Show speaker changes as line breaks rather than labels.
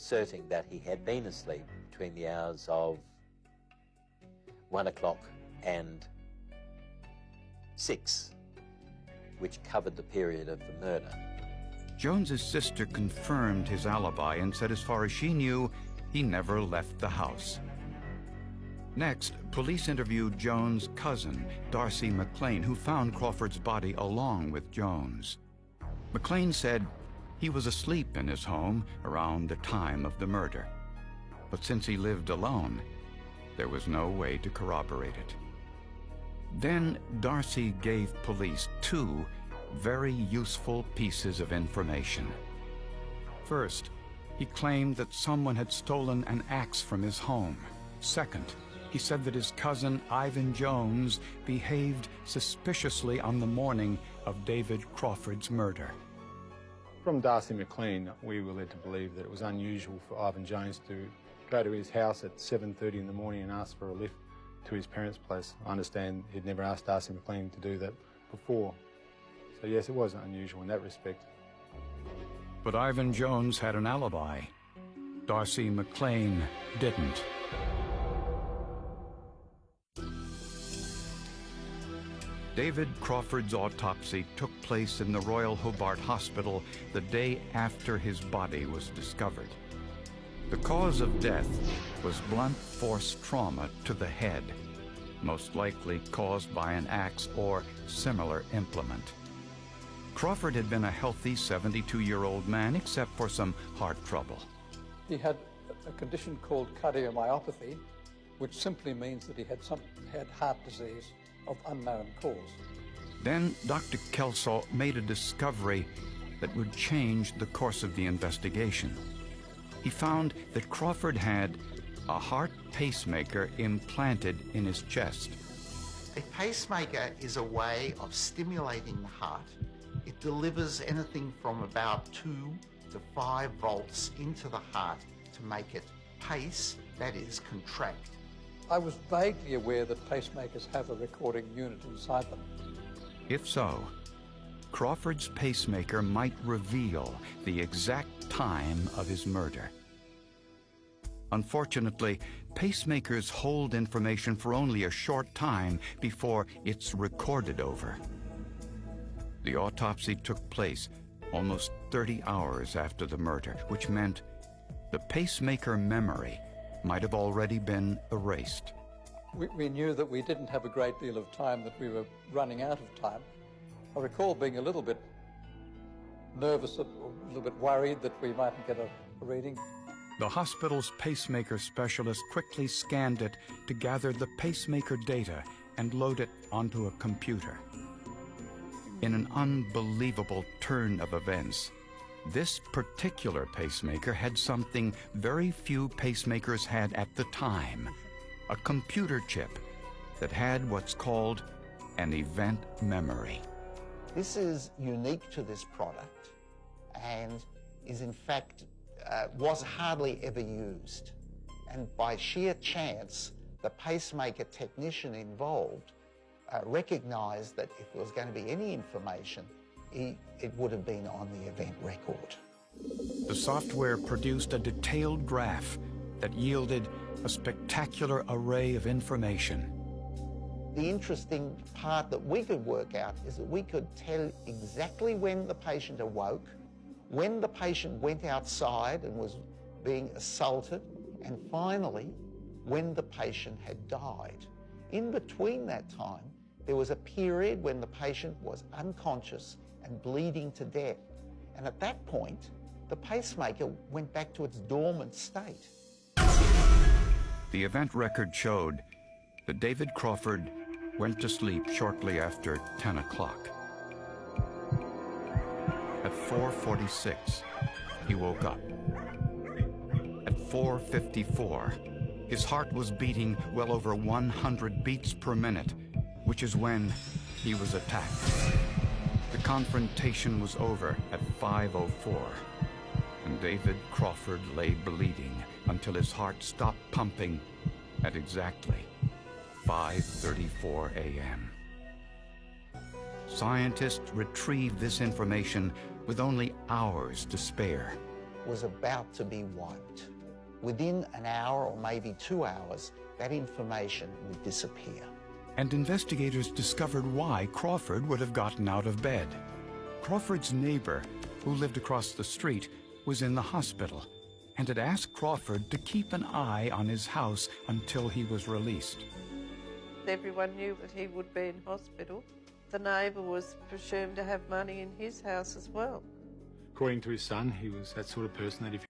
asserting that he had been asleep between the hours of 1 o'clock and 6, which covered the period of the murder.
Jones's sister confirmed his alibi and said as far as she knew, he never left the house. Next, police interviewed Jones' cousin, Darcy McLean, who found Crawford's body along with Jones. McLean said he was asleep in his home around the time of the murder. But since he lived alone, there was no way to corroborate it. Then Darcy gave police 2 very useful pieces of information. First, he claimed that someone had stolen an axe from his home. Second, he said that his cousin Ivan Jones behaved suspiciously on the morning of David Crawford's murder.
From Darcy McLean, we were led to believe that it was unusual for Ivan Jones to go to his house at 7:30 in the morning and ask for a lift to his parents' place. I understand he'd never asked Darcy McLean to do that before. So yes, it was unusual in that respect.
But Ivan Jones had an alibi. Darcy McLean didn't. David Crawford's autopsy took place in the Royal Hobart Hospital the day after his body was discovered. The cause of death was blunt force trauma to the head, most likely caused by an axe or similar implement. Crawford had been a healthy 72-year-old man except for some heart trouble.
He had a condition called cardiomyopathy, which simply means that he had heart disease of unknown cause.
Then Dr. Kelso made a discovery that would change the course of the investigation. He found that Crawford had a heart pacemaker implanted in his chest.
A pacemaker is a way of stimulating the heart. It delivers anything from about 2 to 5 volts into the heart to make it pace, that is, contract.
I was vaguely aware that pacemakers have a recording unit inside them.
If so, Crawford's pacemaker might reveal the exact time of his murder. Unfortunately, pacemakers hold information for only a short time before it's recorded over. The autopsy took place almost 30 hours after the murder, which meant the pacemaker memory might have already been erased.
We knew that we didn't have a great deal of time, that we were running out of time. I recall being a little bit nervous, a little bit worried that we mightn't get a reading.
The hospital's pacemaker specialist quickly scanned it to gather the pacemaker data and load it onto a computer. In an unbelievable turn of events, this particular pacemaker had something very few pacemakers had at the time, a computer chip that had what's called an event memory.
This is unique to this product and is in fact was hardly ever used. And by sheer chance, the pacemaker technician involved recognized that if there was going to be any information, it would have been on the event record.
The software produced a detailed graph that yielded a spectacular array of information.
The interesting part that we could work out is that we could tell exactly when the patient awoke, when the patient went outside and was being assaulted, and finally, when the patient had died. In between that time, there was a period when the patient was unconscious and bleeding to death. And at that point, the pacemaker went back to its dormant state.
The event record showed that David Crawford went to sleep shortly after 10 o'clock. At 4:46, he woke up. At 4:54, his heart was beating well over 100 beats per minute, which is when he was attacked. The confrontation was over at 5:04, and David Crawford lay bleeding until his heart stopped pumping at exactly 5:34 a.m. Scientists retrieved this information with only hours to spare.
was about to be wiped. Within an hour or maybe 2 hours, that information would disappear.
And investigators discovered why Crawford would have gotten out of bed. Crawford's neighbor, who lived across the street, was in the hospital and had asked Crawford to keep an eye on his house until he was released.
Everyone knew that he would be in hospital. The neighbour was presumed to have money in his house as well.
According to his son, he was that sort of person that if